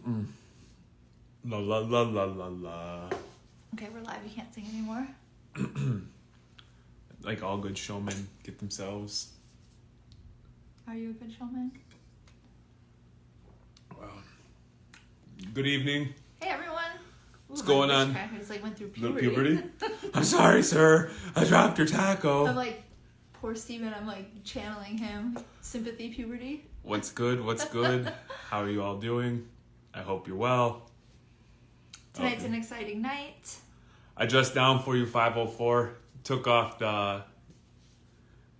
La la la la la la. Okay, we're live. You can't sing anymore. Like all good showmen get themselves. Are you a good showman? Good evening. Hey, everyone. What's going on? I just like went through Little puberty. puberty? I'm sorry, sir. I dropped your taco. I'm like, poor Steven. I'm like channeling him. Sympathy puberty. What's good? What's good? How are you all doing? I hope you're well. Tonight's an exciting night. I dressed down for you, 504. Took off the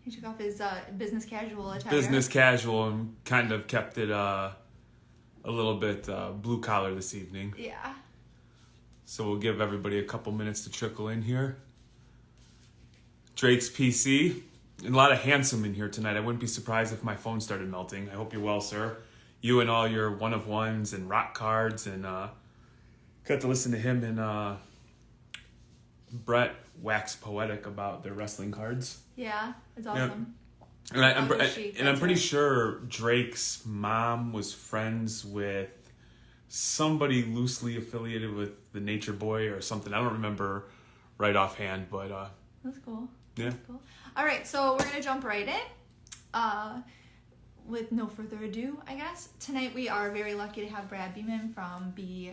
He took off his business casual attire. business casual and kind of kept it a little bit blue collar this evening. Yeah. So we'll give everybody a couple minutes to trickle in here. Drake's PC. And a lot of handsome in here tonight. I wouldn't be surprised if my phone started melting. I hope you're well, sir. You and all your one of ones and rock cards, and got to listen to him and Brett wax poetic about their wrestling cards. Yeah, it's awesome. And I'm pretty right. sure Drake's mom was friends with somebody loosely affiliated with the Nature Boy or something. I don't remember right offhand, but That's cool. yeah. That's cool. All right, so we're gonna jump right in. With no further ado, I guess tonight we are very lucky to have Brad Beeman from B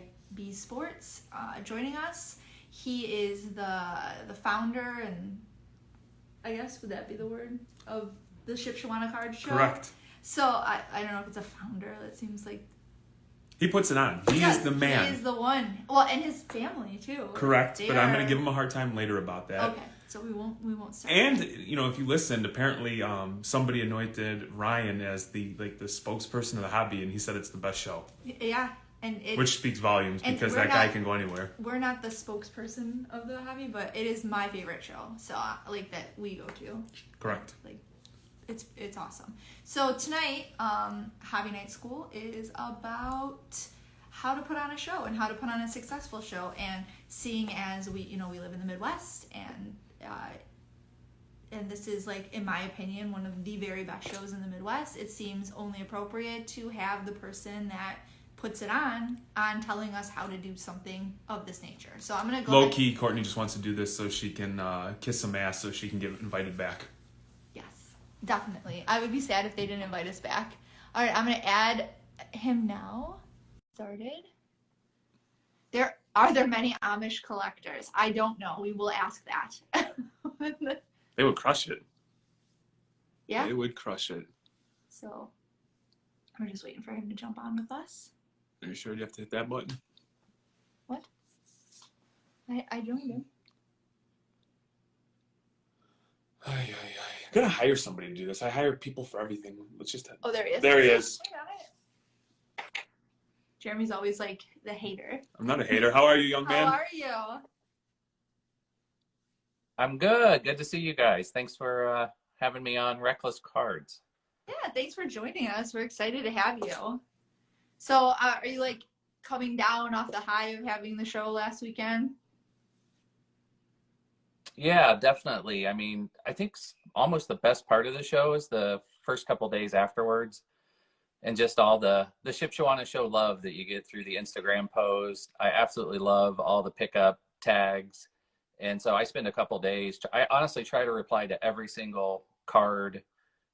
Sports joining us. He is the founder and I guess would that be the word of the Shipshawana Card Show? Correct. So I don't know if it's a founder. That seems like He puts it on. He is the man. He is the one. Well, and his family too. Correct. They But I'm are- going to give him a hard time later about that. Okay, so we won't start. And if you listened, apparently somebody anointed Ryan as the spokesperson of the hobby, and he said it's the best show, Yeah, and which speaks volumes and because we're that guy not- can go anywhere. We're not the spokesperson of the hobby, but it is my favorite show. So like that we go to. Correct. Like it's awesome. So tonight, Hobby Night School is about how to put on a show and how to put on a successful show. And seeing as we live in the Midwest, and this is, like, in my opinion, one of the very best shows in the Midwest, it seems only appropriate to have the person that puts it on telling us how to do something of this nature. So I'm gonna go Low ahead. key, Courtney just wants to do this so she can kiss some ass so she can get invited back. Yes, definitely. I would be sad if they didn't invite us back. All right, I'm going to add him now. Started. Are there many Amish collectors? I don't know. We will ask that. They would crush it. Yeah? They would crush it. So, we're just waiting for him to jump on with us. Are you sure you have to hit that button? What? I joined him. I'm gonna hire somebody to do this. I hire people for everything. Let's just. Oh, there he is. There he is. I got it. Jeremy's always like the hater. I'm not a hater. How are you, young man? How are you? I'm good. Good to see you guys. Thanks for having me on Reckless Cards. Yeah, thanks for joining us. We're excited to have you. So, are you like coming down off the high of having the show last weekend? Yeah, definitely. I mean, I think almost the best part of the show is the first couple days afterwards, and just all the Shipshawana Show love that you get through the Instagram post. I absolutely love all the pickup tags. And so I spend a couple days. I honestly try to reply to every single card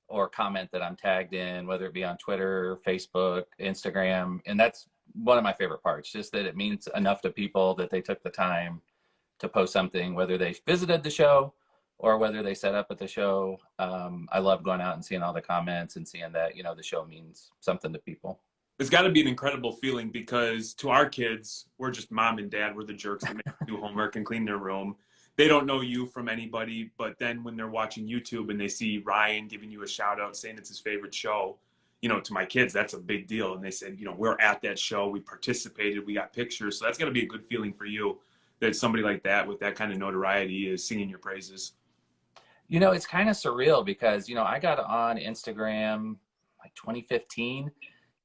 or comment that I'm tagged in, whether it be on Twitter, Facebook, Instagram. And that's one of my favorite parts, just that it means enough to people that they took the time to post something, whether they visited the show or whether they set up at the show. I love going out and seeing all the comments and seeing that, the show means something to people. It's got to be an incredible feeling because to our kids, we're just mom and dad. We're the jerks that make them do homework and clean their room. They don't know you from anybody, but then when they're watching YouTube and they see Ryan giving you a shout out saying it's his favorite show, to my kids, that's a big deal. And they said, we're at that show. We participated. We got pictures. So that's got to be a good feeling for you that somebody like that with that kind of notoriety is singing your praises. It's kind of surreal because, I got on Instagram like 2015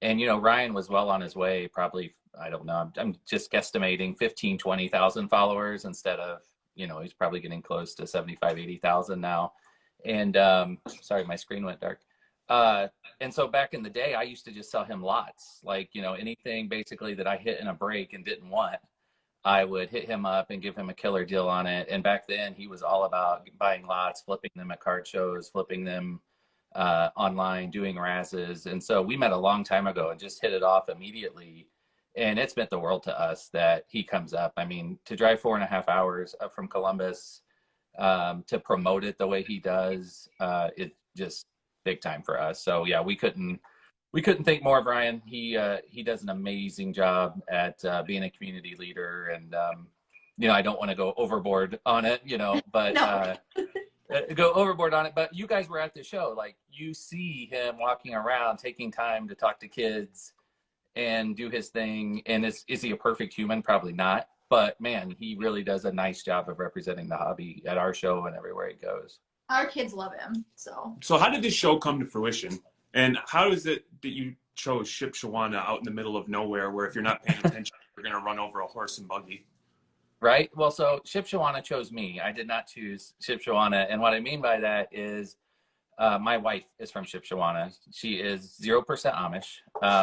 and, Ryan was well on his way, probably, I don't know, I'm just guesstimating 15, 20,000 followers instead of, he's probably getting close to 75, 80,000 now. And sorry, my screen went dark. And so back in the day, I used to just sell him lots, like, you know, anything basically that I hit in a break and didn't want, I would hit him up and give him a killer deal on it. And back then he was all about buying lots, flipping them at card shows, flipping them online, doing razzes. And so we met a long time ago and just hit it off immediately. And it's meant the world to us that he comes up. I mean, to drive 4.5 hours up from Columbus to promote it the way he does, it just big time for us. So yeah, we couldn't think more of Ryan. He does an amazing job at being a community leader, and you know, I don't want to go overboard on it, you know, but No. go overboard on it. But you guys were at the show, like you see him walking around, taking time to talk to kids and do his thing. And is he a perfect human? Probably not. But man, he really does a nice job of representing the hobby at our show and everywhere he goes. Our kids love him. So So how did this show come to fruition? And how is it that you chose Shipshewana out in the middle of nowhere where if you're not paying attention, you're going to run over a horse and buggy? Right? Well, so Shipshewana chose me. I did not choose Shipshewana. And what I mean by that is my wife is from Shipshewana. She is 0% Amish,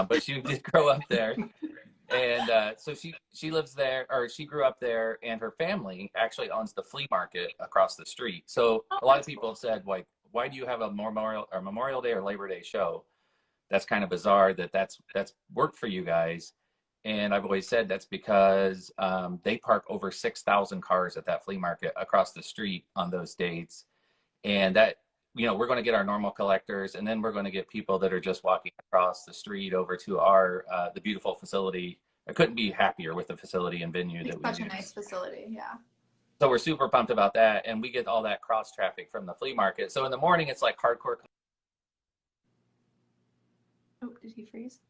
but she did grow up there. And so she lives there, or she grew up there, and her family actually owns the flea market across the street. So a lot of people have said, like, why do you have a Memorial Day or Labor Day show? That's kind of bizarre that's worked for you guys. And I've always said that's because they park over 6,000 cars at that flea market across the street on those dates. And that, you know, we're going to get our normal collectors, and then we're going to get people that are just walking across the street over to our the beautiful facility. I couldn't be happier with the facility and venue it's that we such a use. nice facility. Yeah. So we're super pumped about that, and we get all that cross traffic from the flea market. So in the morning, it's like hardcore. Oh, did he freeze?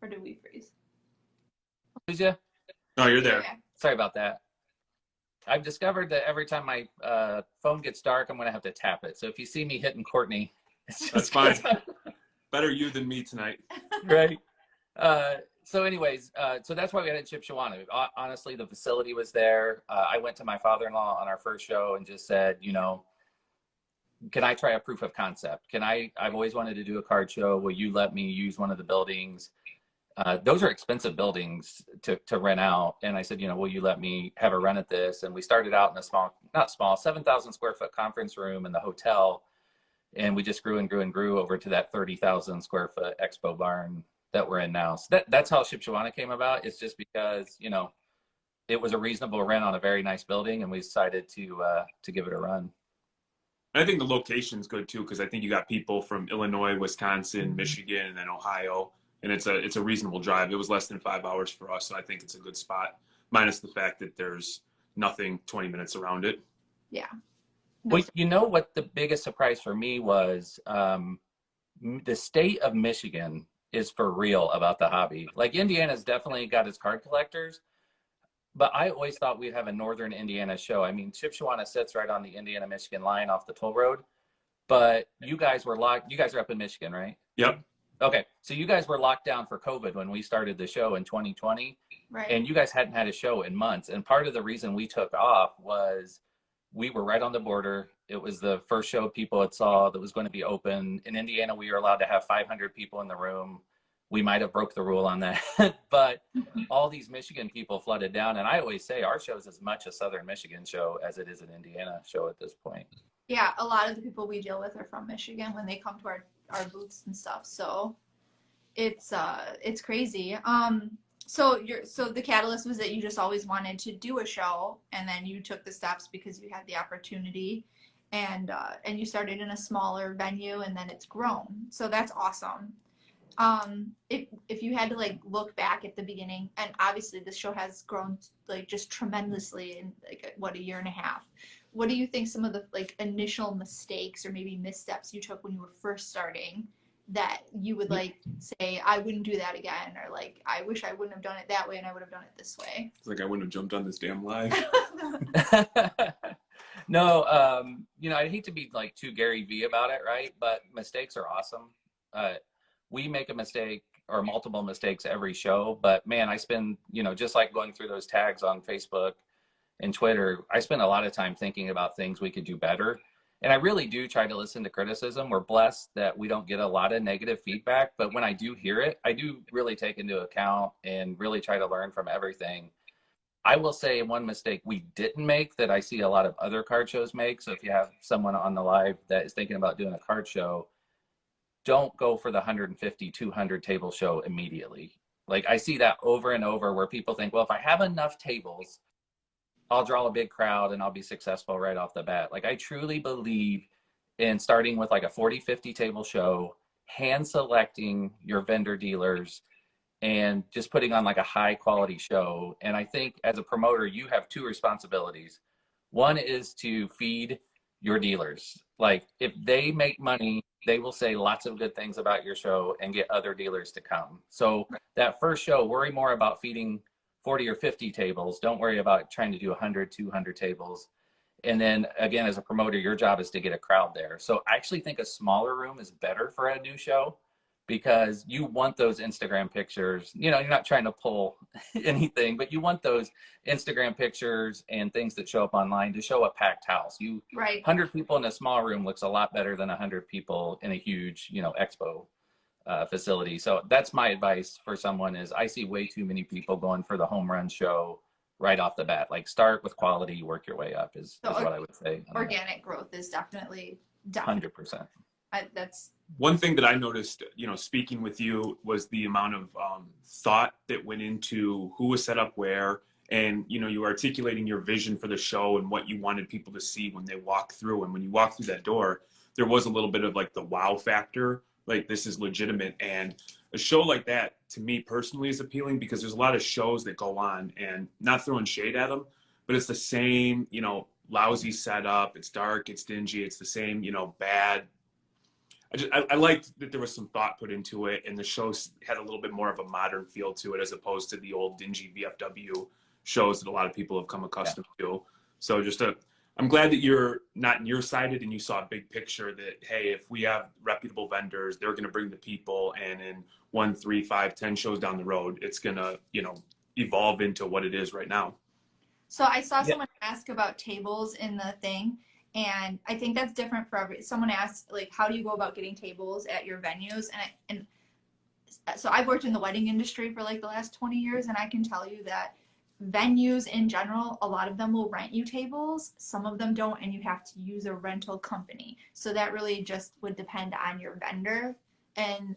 Or did we freeze? Lose ya? No, you're there. Okay. Sorry about that. I've discovered that every time my phone gets dark, I'm going to have to tap it. So if you see me hitting Courtney, it's just That's fine. Better you than me tonight. right. So anyways, so that's why we had it in Shipshewana. Honestly, the facility was there. I went to my father-in-law on our first show and just said, you know, can I try a proof of concept? I've always wanted to do a card show. Will you let me use one of the buildings? Those are expensive buildings to rent out. And I said, you know, will you let me have a run at this? And we started out in a not small, 7,000 square foot conference room in the hotel. And we just grew and grew and grew over to that 30,000 square foot expo barn that we're in now. So that's how Shipshewana came about. It's just because, you know, it was a reasonable rent on a very nice building, and we decided to give it a run. And I think the location's good too, because I think you got people from Illinois, Wisconsin, Michigan, and then Ohio. And it's a reasonable drive. It was less than 5 hours for us, so I think it's a good spot, minus the fact that there's nothing 20 minutes around it. Yeah. Well, you know what the biggest surprise for me was? The state of Michigan is for real about the hobby. Like, Indiana's definitely got its card collectors, but I always thought we'd have a Northern Indiana show. I mean, Shipshewana sits right on the Indiana-Michigan line off the toll road, but you guys are up in Michigan, right? Yep. Okay, so you guys were locked down for COVID when we started the show in 2020, Right. and you guys hadn't had a show in months. And part of the reason we took off was we were right on the border. It was the first show people had saw that was going to be open. In Indiana, we were allowed to have 500 people in the room. We might have broke the rule on that, but all these Michigan people flooded down. And I always say our show is as much a Southern Michigan show as it is an Indiana show at this point. Yeah, a lot of the people we deal with are from Michigan when they come to our booths and stuff. So it's crazy. So the catalyst was that you just always wanted to do a show, and then you took the steps because you had the opportunity, and you started in a smaller venue, and then it's grown. So that's awesome. If you had to like look back at the beginning, and obviously this show has grown like just tremendously in like what, a year and a half. What do you think some of the like initial mistakes or maybe missteps you took when you were first starting that you would like say, I wouldn't do that again, or like, I wish I wouldn't have done it that way and I would have done it this way? It's like I wouldn't have jumped on this damn live. No, you know, I hate to be like too Gary Vee about it, right? But mistakes are awesome. We make a mistake or multiple mistakes every show, but man, I spend, you know, just like going through those tags on Facebook and Twitter, I spend a lot of time thinking about things we could do better. And I really do try to listen to criticism. We're blessed that we don't get a lot of negative feedback, but when I do hear it, I do really take into account and really try to learn from everything. I will say one mistake we didn't make that I see a lot of other card shows make. So if you have someone on the live that is thinking about doing a card show, don't go for the 150, 200 table show immediately. Like I see that over and over where people think, well, if I have enough tables, I'll draw a big crowd and I'll be successful right off the bat. Like I truly believe in starting with like a 40, 50 table show, hand selecting your vendor dealers and just putting on like a high quality show. And I think as a promoter, you have two responsibilities. One is to feed your dealers. Like if they make money, they will say lots of good things about your show and get other dealers to come. So that first show, worry more about feeding 40 or 50 tables. Don't worry about trying to do 100, 200 tables. And then again, as a promoter, your job is to get a crowd there. So I actually think a smaller room is better for a new show because you want those Instagram pictures. You know, you're not trying to pull anything, but you want those Instagram pictures and things that show up online to show a packed house. Right. 100 people in a small room looks a lot better than 100 people in a huge, you know, expo facility. So that's my advice for someone is I see way too many people going for the home run show right off the bat. Like start with quality, work your way up is what I would say. Organic growth is definitely 100%. That's one thing that I noticed, you know, speaking with you was the amount of thought that went into who was set up where, and, you know, you were articulating your vision for the show and what you wanted people to see when they walk through. And when you walk through that door, there was a little bit of like the wow factor. Like this is legitimate. And a show like that to me personally is appealing because there's a lot of shows that go on and not throwing shade at them, but it's the same, you know, lousy setup. It's dark, it's dingy. It's the same, you know, bad. I liked that there was some thought put into it and the show had a little bit more of a modern feel to it as opposed to the old dingy VFW shows that a lot of people have come accustomed to. So I'm glad that you're not nearsighted and you saw a big picture that, hey, if we have reputable vendors, they're going to bring the people, and in 1, 3, 5, 10 shows down the road, it's going to, you know, evolve into what it is right now. So I saw someone ask about tables in the thing, and I think that's different for someone asked, like, how do you go about getting tables at your venues? And so I've worked in the wedding industry for like the last 20 years, and I can tell you that venues in general, a lot of them will rent you tables, some of them don't, and you have to use a rental company. So that really just would depend on your vendor and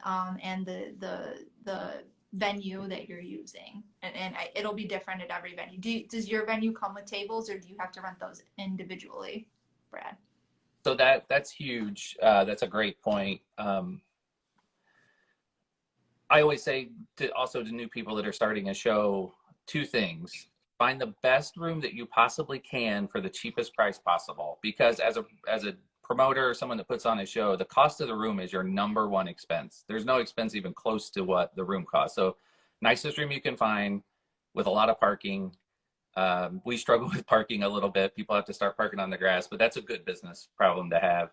the venue that you're using, and it'll be different at every venue. Does your venue come with tables, or do you have to rent those individually, Brad? So that's huge. That's a great point. I always say to new people that are starting a show, 2 things. Find the best room that you possibly can for the cheapest price possible. Because as a promoter or someone that puts on a show, the cost of the room is your number one expense. There's no expense even close to what the room costs. So nicest room you can find with a lot of parking. We struggle with parking a little bit. People have to start parking on the grass, but that's a good business problem to have.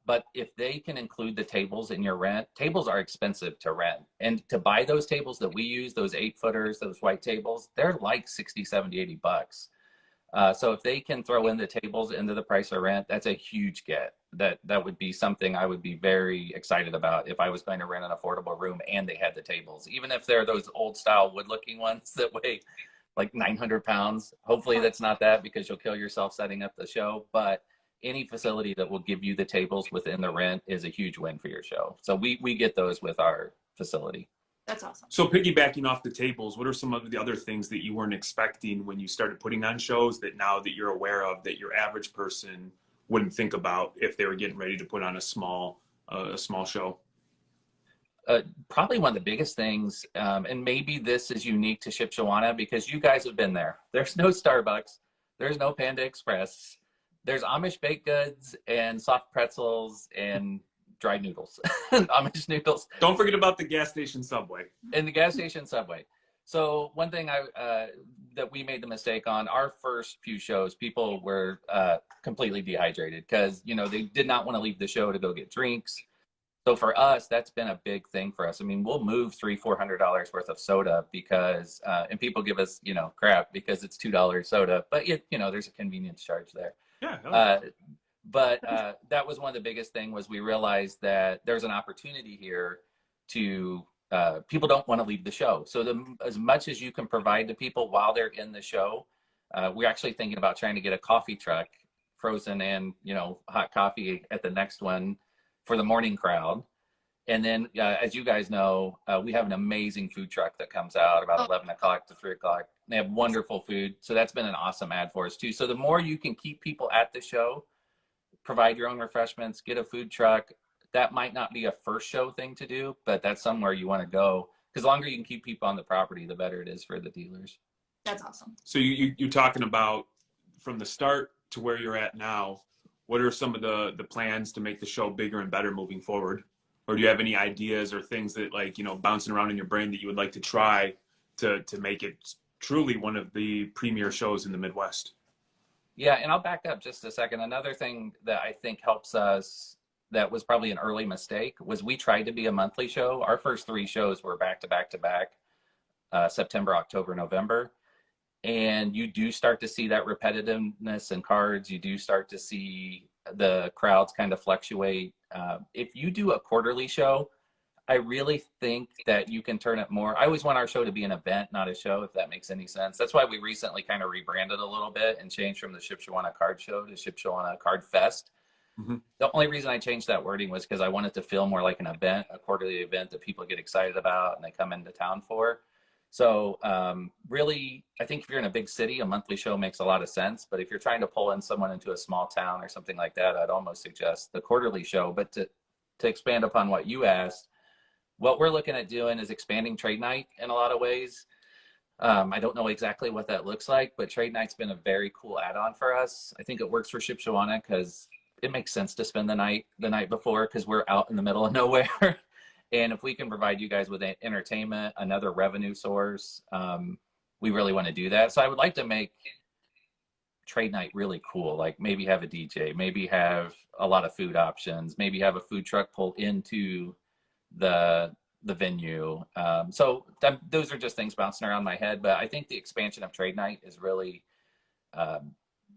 But if they can include the tables in your rent, tables are expensive to rent. And to buy those tables that we use, those 8-footers, those white tables, they're like 60, 70, 80 bucks. So if they can throw in the tables into the price of rent, that's a huge get. That would be something I would be very excited about if I was going to rent an affordable room and they had the tables. Even if they're those old style wood looking ones that weigh like 900 pounds. Hopefully that's not that because you'll kill yourself setting up the show. But any facility that will give you the tables within the rent is a huge win for your show. So we get those with our facility. That's awesome. So piggybacking off the tables, what are some of the other things that you weren't expecting when you started putting on shows that now that you're aware of that your average person wouldn't think about if they were getting ready to put on a small show? Probably one of the biggest things, and maybe this is unique to Shipshewana because you guys have been there. There's no Starbucks. There's no Panda Express. There's Amish baked goods and soft pretzels and dried noodles, Amish noodles. Don't forget about the gas station Subway. And the gas station Subway. So one thing that we made the mistake on our first few shows, people were completely dehydrated because, you know, they did not want to leave the show to go get drinks. So for us, that's been a big thing for us. I mean, we'll move $300-400 worth of soda because, and people give us, you know, crap because it's $2 soda, but you know, there's a convenience charge there. Yeah. But that was one of the biggest thing was we realized that there's an opportunity here to people don't want to leave the show. So as much as you can provide to people while they're in the show, we're actually thinking about trying to get a coffee truck, frozen and, you know, hot coffee at the next one for the morning crowd. And then, as you guys know, we have an amazing food truck that comes out about 11 o'clock to 3 o'clock. They have wonderful food. So that's been an awesome ad for us too. So the more you can keep people at the show, provide your own refreshments, get a food truck, that might not be a first show thing to do, but that's somewhere you want to go. Because the longer you can keep people on the property, the better it is for the dealers. That's awesome. So you're talking about from the start to where you're at now, what are some of the plans to make the show bigger and better moving forward? Or do you have any ideas or things that, like, you know, bouncing around in your brain that you would like to try to make it truly one of the premier shows in the Midwest? Yeah, and I'll back up just a second. Another thing that I think helps us that was probably an early mistake was we tried to be a monthly show. Our first 3 shows were back to back to back, September, October, November. And you do start to see that repetitiveness in cards. You do start to see the crowds kind of fluctuate. If you do a quarterly show, I really think that you can turn it more. I always want our show to be an event, not a show, if that makes any sense. That's why we recently kind of rebranded a little bit and changed from the Shipshewana Card Show to Shipshewana Card Fest. Mm-hmm. The only reason I changed that wording was because I wanted to feel more like an event, a quarterly event that people get excited about and they come into town for. So really, I think if you're in a big city, a monthly show makes a lot of sense. But if you're trying to pull in someone into a small town or something like that, I'd almost suggest the quarterly show. But to expand upon what you asked, what we're looking at doing is expanding trade night in a lot of ways. I don't know exactly what that looks like, but trade night's been a very cool add-on for us. I think it works for Shipshewana because it makes sense to spend the night before because we're out in the middle of nowhere. And if we can provide you guys with entertainment, another revenue source, we really want to do that. So I would like to make trade night really cool. Like maybe have a DJ, maybe have a lot of food options, maybe have a food truck pull into the venue. So those are just things bouncing around my head. But I think the expansion of trade night is really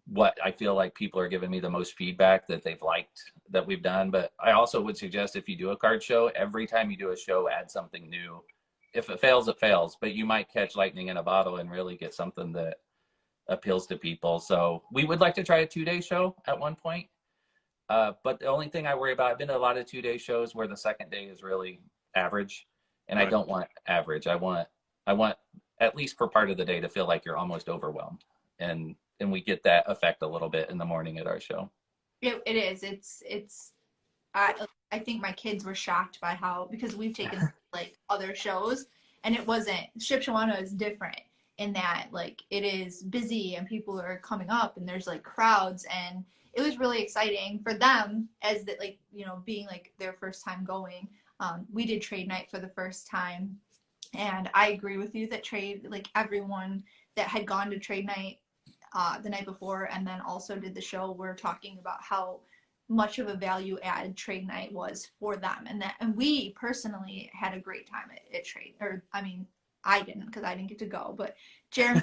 what I feel like people are giving me the most feedback that they've liked that we've done. But I also would suggest if you do a card show, every time you do a show, add something new. If it fails, it fails, but you might catch lightning in a bottle and really get something that appeals to people. So we would like to try a 2-day show at one point. But the only thing I worry about, I've been to a lot of 2-day shows where the second day is really average, and right. I don't want average. I want at least for part of the day to feel like you're almost overwhelmed. And we get that effect a little bit in the morning at our show. It is. It's. I think my kids were shocked by how, because we've taken like other shows, and it wasn't. Shipshewana is different in that like it is busy and people are coming up and there's like crowds, and it was really exciting for them as that, like, you know, being like their first time going. We did trade night for the first time, and I agree with you that trade, like everyone that had gone to trade night the night before and then also did the show, we're talking about how much of a value add trade night was for them, and we personally had a great time at trade. Or I mean, I didn't because I didn't get to go, but Jeremy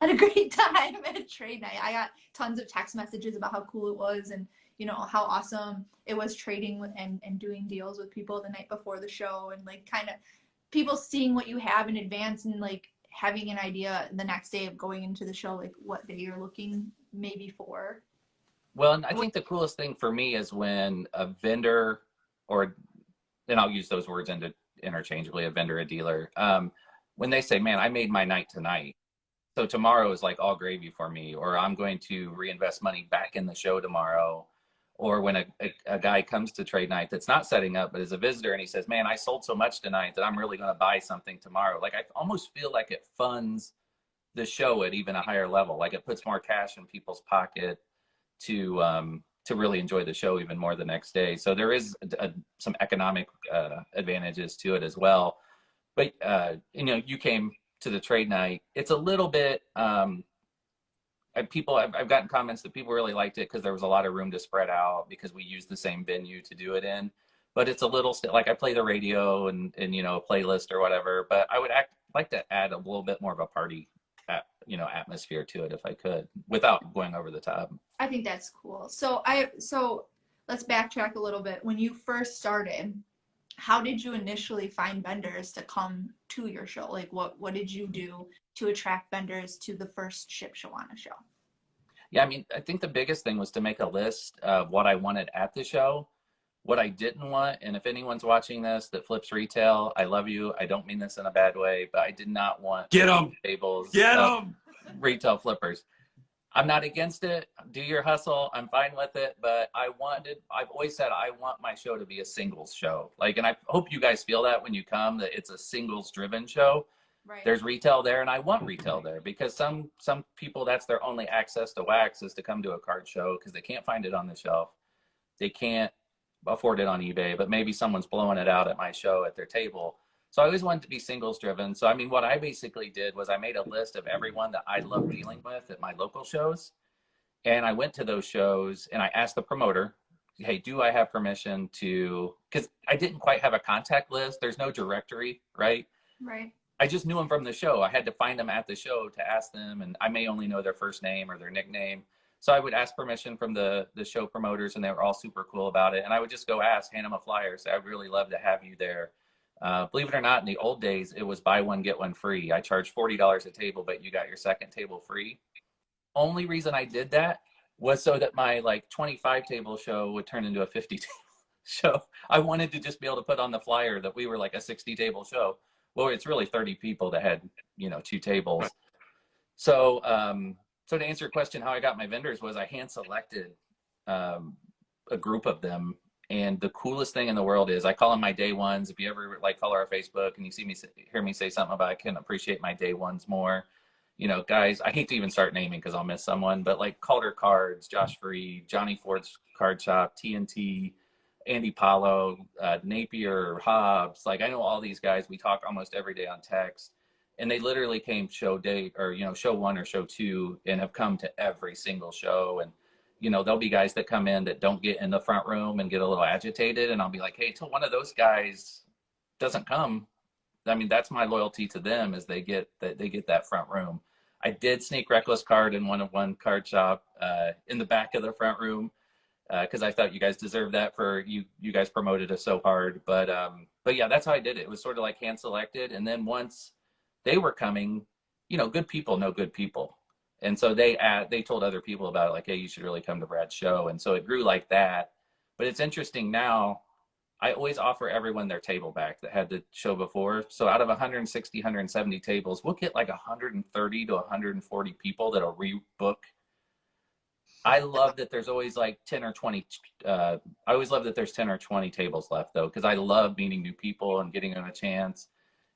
had a great time at trade night. I got tons of text messages about how cool it was and, you know, how awesome it was trading with and doing deals with people the night before the show, and like kind of people seeing what you have in advance and like having an idea the next day of going into the show, like what day you're looking maybe for. Well, and I think the coolest thing for me is when a vendor, or, and I'll use those words interchangeably, a vendor, a dealer, when they say, man, I made my night tonight, so tomorrow is like all gravy for me, or I'm going to reinvest money back in the show tomorrow. Or when a guy comes to trade night that's not setting up but is a visitor and he says, man, I sold so much tonight that I'm really going to buy something tomorrow. Like I almost feel like it funds the show at even a higher level. Like it puts more cash in people's pocket to really enjoy the show even more the next day. So there is some economic advantages to it as well. But, you know, you came to the trade night. It's a little bit, I've gotten comments that people really liked it because there was a lot of room to spread out because we used the same venue to do it in. But it's a little, like I play the radio and you know, a playlist or whatever, but I would like to add a little bit more of a party atmosphere to it if I could without going over the top. I think that's cool. So let's backtrack a little bit. When you first started, how did you initially find vendors to come to your show? Like what did you do to attract vendors to the first Shipshewana show? Yeah, I mean, I think the biggest thing was to make a list of what I wanted at the show, what I didn't want. And if anyone's watching this that flips retail, I love you. I don't mean this in a bad way, but I did not want Get 'em! tables. Get 'em! Retail flippers. I'm not against it. Do your hustle. I'm fine with it. But I've always said I want my show to be a singles show. Like, and I hope you guys feel that when you come, that it's a singles driven show. Right. There's retail there, and I want retail there because some people, that's their only access to wax is to come to a card show because they can't find it on the shelf. They can't afford it on eBay, but maybe someone's blowing it out at my show at their table. So I always wanted to be singles driven. So, I mean, what I basically did was I made a list of everyone that I love dealing with at my local shows. And I went to those shows and I asked the promoter, hey, do I have permission to, because I didn't quite have a contact list. There's no directory, right? Right. I just knew them from the show. I had to find them at the show to ask them. And I may only know their first name or their nickname. So I would ask permission from the show promoters and they were all super cool about it. And I would just go ask, hand them a flyer, say, I'd really love to have you there. Believe it or not, in the old days, it was buy one, get one free. I charged $40 a table, but you got your second table free. Only reason I did that was so that my 25 table show would turn into a 50 table show. I wanted to just be able to put on the flyer that we were like a 60 table show. Well, it's really 30 people that had, 2 tables. So, so to answer your question, how I got my vendors was I hand selected a group of them. And the coolest thing in the world is I call them my day ones. If you ever follow our Facebook and you hear me say something about I can appreciate my day ones more, guys, I hate to even start naming because I'll miss someone, but like Calder Cards, Josh Freed, Johnny Ford's Card Shop, TNT, Andy Paulo, Napier, Hobbs. I know all these guys. We talk almost every day on text, and they literally came show day or show 1 or show 2 and have come to every single show. And there'll be guys that come in that don't get in the front room and get a little agitated. And I'll be like, hey, till one of those guys doesn't come, I mean, that's my loyalty to them is they get that front room. I did sneak Reckless Card in one card shop in the back of the front room because I thought you guys deserved that for you guys promoted us so hard. But yeah, that's how I did it. It was sort of like hand selected. And then once they were coming, good people know good people. And so they told other people about it, like, hey, you should really come to Brad's show. And so it grew like that. But it's interesting now, I always offer everyone their table back that had the show before. So out of 160, 170 tables, we'll get like 130 to 140 people that'll rebook. I love that there's always like 10 or 20. I always love that there's 10 or 20 tables left, though, because I love meeting new people and getting them a chance.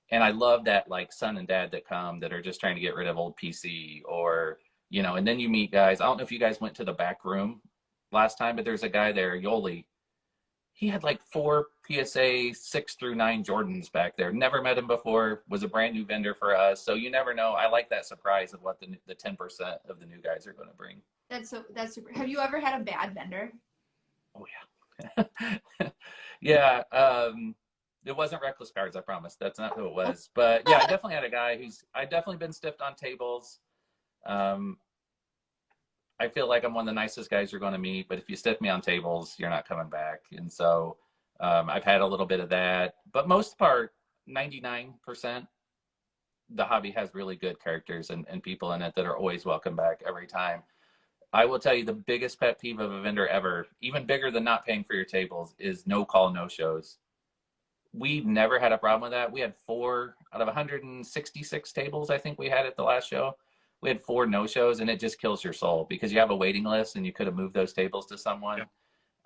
And I love that son and dad that come that are just trying to get rid of old PC or, and then you meet guys. I don't know if you guys went to the back room last time, but there's a guy there, Yoli. He had 4 PSA 6 through 9 Jordans back there. Never met him before, was a brand new vendor for us. So you never know. I like that surprise of what the 10% of the new guys are going to bring. That's super. Have you ever had a bad vendor? Oh, yeah. Yeah. It wasn't Reckless Cards, I promise. That's not who it was. But yeah, I definitely had a guy I've definitely been stiffed on tables. I feel like I'm one of the nicest guys you're going to meet, but if you stiff me on tables, you're not coming back. And so I've had a little bit of that. But most part, 99%, the hobby has really good characters and people in it that are always welcome back every time. I will tell you the biggest pet peeve of a vendor ever, even bigger than not paying for your tables, is no call, no shows. We never had a problem with that. We had 4 out of 166 tables, I think we had at the last show. We had 4 no-shows, and it just kills your soul because you have a waiting list and you could have moved those tables to someone.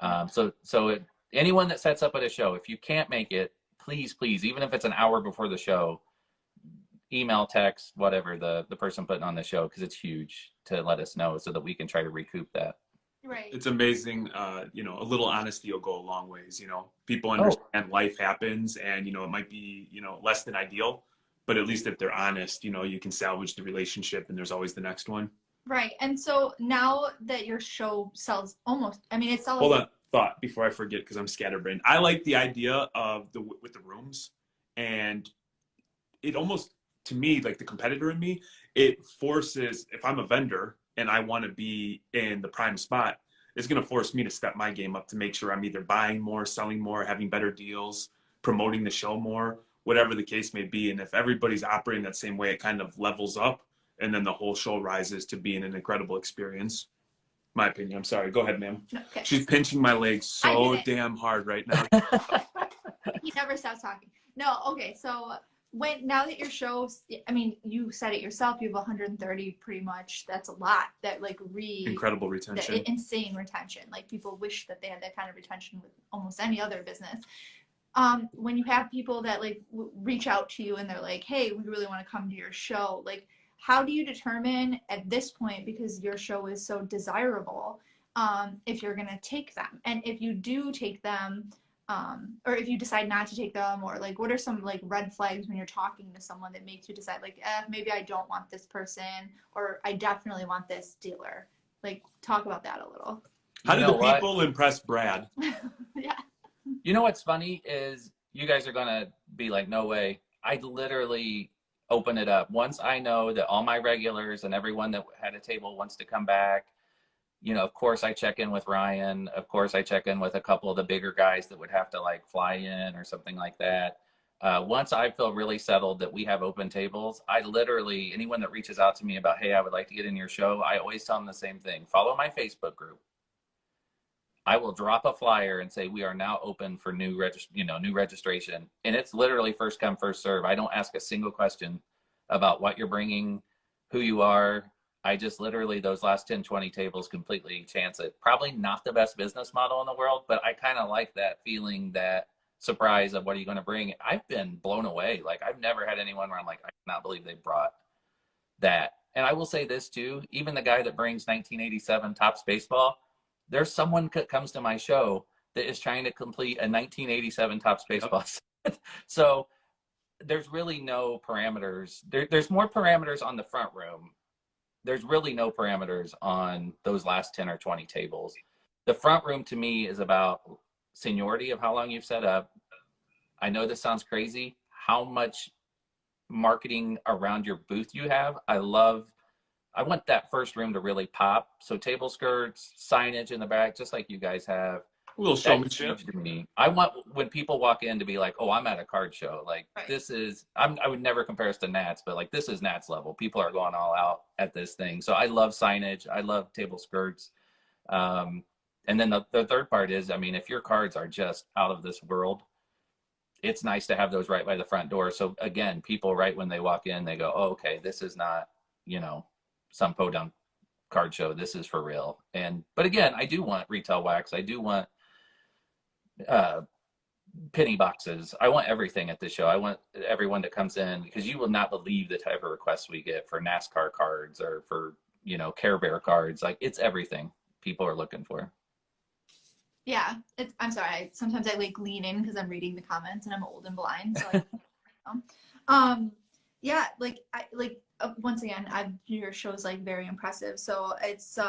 Yeah. Anyone that sets up at a show, if you can't make it, please, even if it's an hour before the show, email, text, whatever, the person putting on the show, because it's huge to let us know so that we can try to recoup that. Right. It's amazing. A little honesty will go a long ways. People understand life happens and, it might be, less than ideal, but at least if they're honest, you can salvage the relationship and there's always the next one. Right. And so now that your show sells it sells. Hold on, thought before I forget, because I'm scatterbrained. I like the idea of with the rooms, and it almost, to me, like the competitor in me, it forces, if I'm a vendor and I want to be in the prime spot, it's going to force me to step my game up to make sure I'm either buying more, selling more, having better deals, promoting the show more, whatever the case may be. And if everybody's operating that same way, it kind of levels up, and then the whole show rises to being an incredible experience. My opinion. I'm sorry. Go ahead, ma'am. Okay. She's pinching my leg so damn hard right now. He never stops talking. No, okay. So now that your show, I mean, you said it yourself, you have 130 pretty much. That's a lot. That like incredible retention. Insane retention. Like people wish that they had that kind of retention with almost any other business. When you have people that like reach out to you and they're like, hey, we really want to come to your show, like how do you determine at this point, because your show is so desirable, if you're going to take them? And if you do take them, or if you decide not to take them, or like what are some like red flags when you're talking to someone that makes you decide like, maybe I don't want this person, or I definitely want this dealer? Like talk about that a little. How do the people impress Brad? Yeah. You know what's funny is you guys are going to be like, no way. I literally open it up. Once I know that all my regulars and everyone that had a table wants to come back, you know, of course I check in with Ryan. Of course I check in with a couple of the bigger guys that would have to like fly in or something like that. Once I feel really settled that we have open tables, I literally, anyone that reaches out to me about, hey, I would like to get in your show, I always tell them the same thing. Follow my Facebook group. I will drop a flyer and say, we are now open for new registration. And it's literally first come, first serve. I don't ask a single question about what you're bringing, who you are. I just literally, those last 10, 20 tables completely chance it. Probably not the best business model in the world, but I kind of like that feeling, that surprise of what are you going to bring? I've been blown away. Like I've never had anyone where I'm like, I cannot believe they brought that. And I will say this too, even the guy that brings 1987 Topps baseball, there's someone that comes to my show that is trying to complete a 1987 Topps baseball set. So there's really no parameters. There's more parameters on the front room. There's really no parameters on those last 10 or 20 tables. The front room to me is about seniority of how long you've set up. I know this sounds crazy, how much marketing around your booth you have. I want that first room to really pop. So table skirts, signage in the back, just like you guys have. A little showmanship. To me, I want when people walk in to be like, oh, I'm at a card show. Like right. This is, I would never compare us to Nats, but like this is Nats level. People are going all out at this thing. So I love signage. I love table skirts. And then the third part is, I mean, if your cards are just out of this world, it's nice to have those right by the front door. So again, people right when they walk in, they go, oh, okay, this is not, some podunk card show. This is for real. But again, I do want retail wax. I do want penny boxes. I want everything at this show. I want everyone that comes in, because you will not believe the type of requests we get for NASCAR cards or for, Care Bear cards. Like it's everything people are looking for. Yeah. I'm sorry. Sometimes I like lean in because I'm reading the comments and I'm old and blind. So yeah, once again, your show's like very impressive. So it's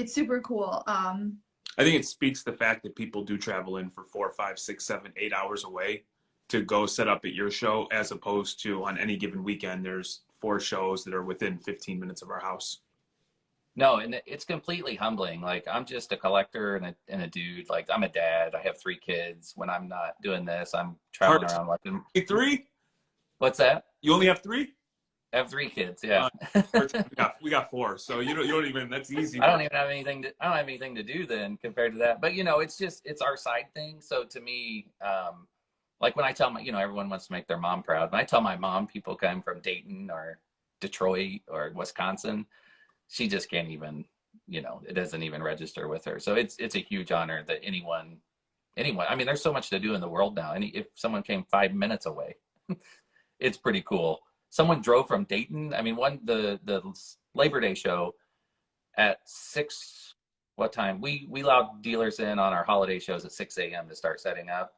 super cool. I think it speaks the fact that people do travel in for 4, 5, 6, 7, 8 hours away to go set up at your show, as opposed to on any given weekend, there's 4 shows that are within 15 minutes of our house. No, and it's completely humbling. Like I'm just a collector and a dude. Like I'm a dad. I have 3 kids. When I'm not doing this, I'm traveling around watching. 3? What's that? You only have 3? I have 3 kids. Yeah. We got 4. So you don't even. That's easy. I don't even have anything. I don't have anything to do then compared to that. But it's our side thing. So to me, like when I tell my, everyone wants to make their mom proud. When I tell my mom people come from Dayton or Detroit or Wisconsin, she just can't even. It doesn't even register with her. So it's a huge honor that anyone. I mean, there's so much to do in the world now. And if someone came 5 minutes away, it's pretty cool. Someone drove from Dayton. I mean, the Labor Day show at 6. What time? We allowed dealers in on our holiday shows at 6 a.m. to start setting up.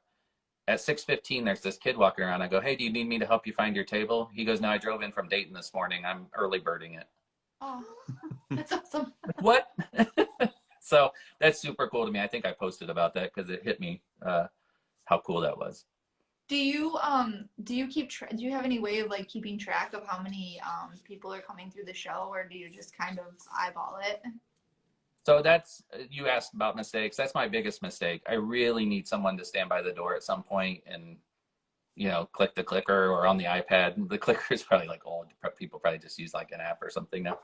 At 6:15, there's this kid walking around. I go, hey, do you need me to help you find your table? He goes, no, I drove in from Dayton this morning. I'm early birding it. Oh, that's awesome. What? So that's super cool to me. I think I posted about that because it hit me how cool that was. Do you do you have any way of like keeping track of how many people are coming through the show, or do you just kind of eyeball it? So that's, you asked about mistakes. That's my biggest mistake. I really need someone to stand by the door at some point and, you know, click the clicker, or on the iPad. The clicker is probably like old. People probably just use like an app or something now.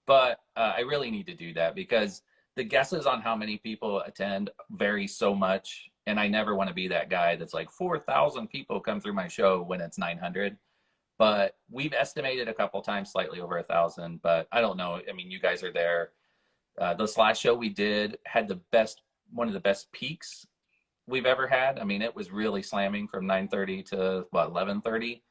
But I really need to do that because the guesses on how many people attend vary so much. And I never want to be that guy that's like 4,000 people come through my show when it's 900. But we've estimated a couple times slightly over 1,000. But I don't know. I mean, you guys are there. This last show we did had one of the best peaks we've ever had. I mean, it was really slamming from 9:30 to 11:30,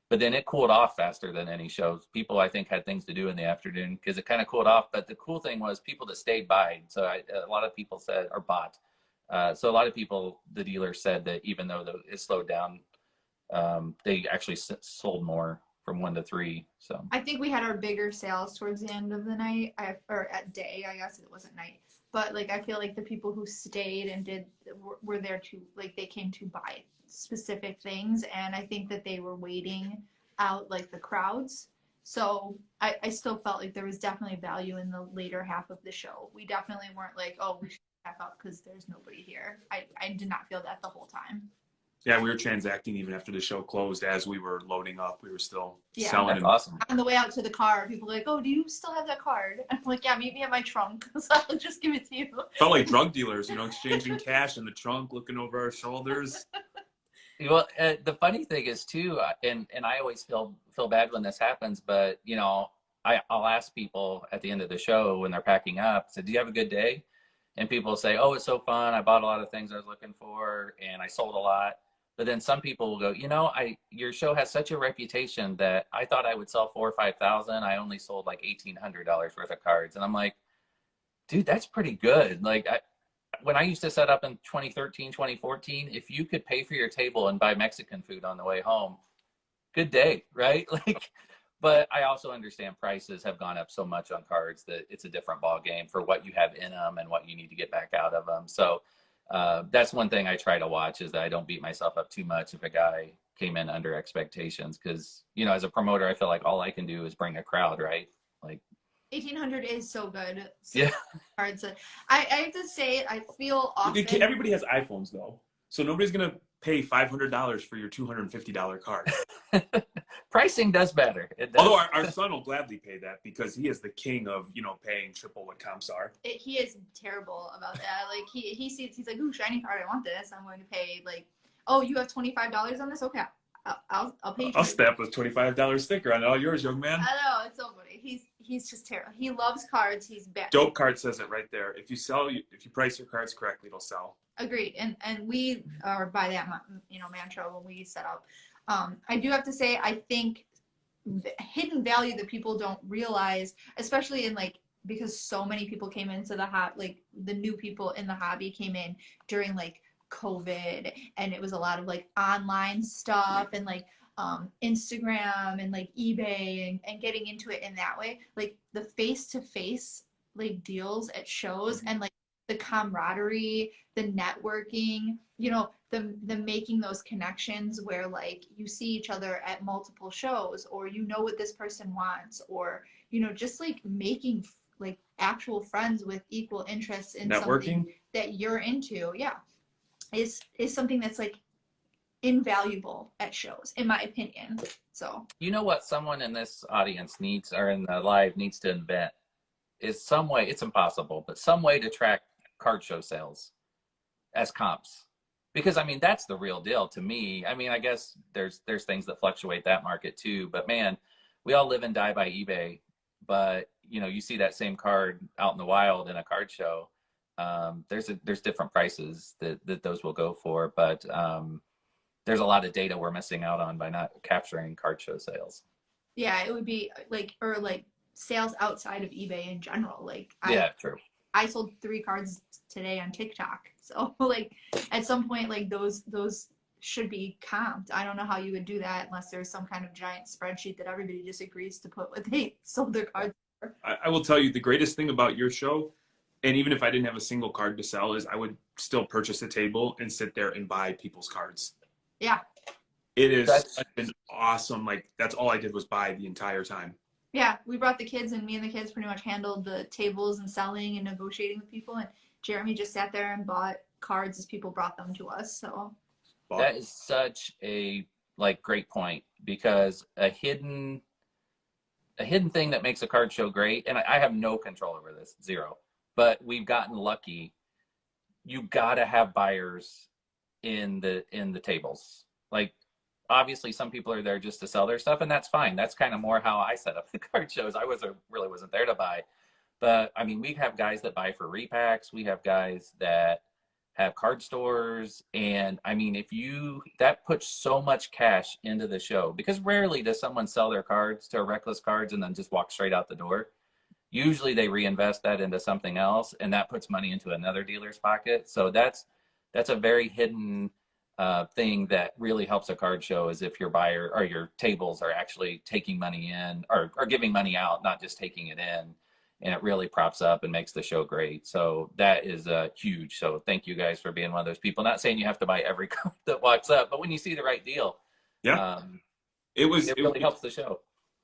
but then it cooled off faster than any shows. People, I think, had things to do in the afternoon because it kind of cooled off. But the cool thing was people that stayed by. So a lot of people said, or bought. So a lot of people, the dealers said that even though it slowed down, they actually sold more from 1 to 3. So I think we had our bigger sales towards the end of the night, or at day, I guess it wasn't night. But like I feel like the people who stayed and were there to, like, they came to buy specific things, and I think that they were waiting out like the crowds. So I still felt like there was definitely value in the later half of the show. We definitely weren't like, oh, we should back up because there's nobody here. I did not feel that the whole time. Yeah, we were transacting even after the show closed. As we were loading up, we were still Yeah. selling. that's awesome. On the way out to the car, people were like, oh, do you still have that card? And I'm like, yeah, meet me at my trunk. So I'll just give it to you. Felt like drug dealers, you know, exchanging cash in the trunk, looking over our shoulders. Well, the funny thing is too, and I always feel bad when this happens, but you know, I'll ask people at the end of the show when they're packing up, so do you have a good day? And people say, oh, it's so fun. I bought a lot of things I was looking for, and I sold a lot. But then some people will go, you know, your show has such a reputation that I thought I would sell 4,000 or 5,000. I only sold like $1,800 worth of cards, and I'm like, dude, that's pretty good. Like when I used to set up in 2013, 2014, if you could pay for your table and buy Mexican food on the way home, good day, right? Like, but I also understand prices have gone up so much on cards that it's a different ball game for what you have in them and what you need to get back out of them. So that's one thing I try to watch, is that I don't beat myself up too much if a guy came in under expectations, because, you know, as a promoter, I feel like all I can do is bring a crowd, right? Like 1,800 is so good. So yeah. cards. I have to say, I feel often. Everybody has iPhones though, so nobody's gonna pay $500 for your $250 card. Pricing does better. It does. Although our son will gladly pay that because he is the king of, you know, paying triple what comps are. He is terrible about that. Like he sees, he's like, ooh, shiny card, I want this. I'm going to pay, like, oh, you have $25 on this? Okay, I'll pay you. I'll stamp a $25 sticker on all yours, young man. I know, it's so funny. He's just terrible. He loves cards. He's bad. Dope Card says it right there. If you price your cards correctly, it'll sell. Agreed. And we are by that, you know, mantra when we set up. I do have to say, I think hidden value that people don't realize, especially in like, because so many people came into like the new people in the hobby came in during like COVID, and it was a lot of like online stuff and like Instagram and like eBay and getting into it in that way. Like the face-to-face like deals at shows and like the camaraderie, the networking, you know, the making those connections where like you see each other at multiple shows, or you know what this person wants, or, you know, just like making like actual friends with equal interests in something that you're into, yeah, is something that's like invaluable at shows, in my opinion. So you know what someone in this audience needs, or in the live needs to invent, is some way, it's impossible, but some way to track card show sales as comps. Because I mean, that's the real deal to me. I mean, I guess there's things that fluctuate that market too, but man, we all live and die by eBay. But you know, you see that same card out in the wild in a card show. There's different prices that those will go for, but there's a lot of data we're missing out on by not capturing card show sales. Yeah, it would be like, or like sales outside of eBay in general. Like yeah, true. I sold 3 cards today on TikTok. So like at some point, like those should be comped. I don't know how you would do that unless there's some kind of giant spreadsheet that everybody just agrees to put what they sold their cards for. I will tell you the greatest thing about your show, and even if I didn't have a single card to sell, is I would still purchase a table and sit there and buy people's cards. Yeah. It is That's an awesome, like, that's all I did was buy the entire time. Yeah, we brought the kids, and me and the kids pretty much handled the tables and selling and negotiating with people. And Jeremy just sat there and bought cards as people brought them to us. So that is such a like great point, because a hidden thing that makes a card show great, and I have no control over this, zero, but we've gotten lucky. You gotta have buyers in the tables. Like, obviously some people are there just to sell their stuff, and that's fine. That's kind of more how I set up the card shows. I really wasn't there to buy. But I mean, we have guys that buy for repacks. We have guys that have card stores. And I mean, that puts so much cash into the show, because rarely does someone sell their cards to Reckless Cards and then just walk straight out the door. Usually they reinvest that into something else, and that puts money into another dealer's pocket. So that's a very hidden thing that really helps a card show, is if your buyer or your tables are actually taking money in or giving money out, not just taking it in. And it really props up and makes the show great. So that is huge. So thank you guys for being one of those people. Not saying you have to buy every card that walks up, but when you see the right deal, Yeah. It really helps the show.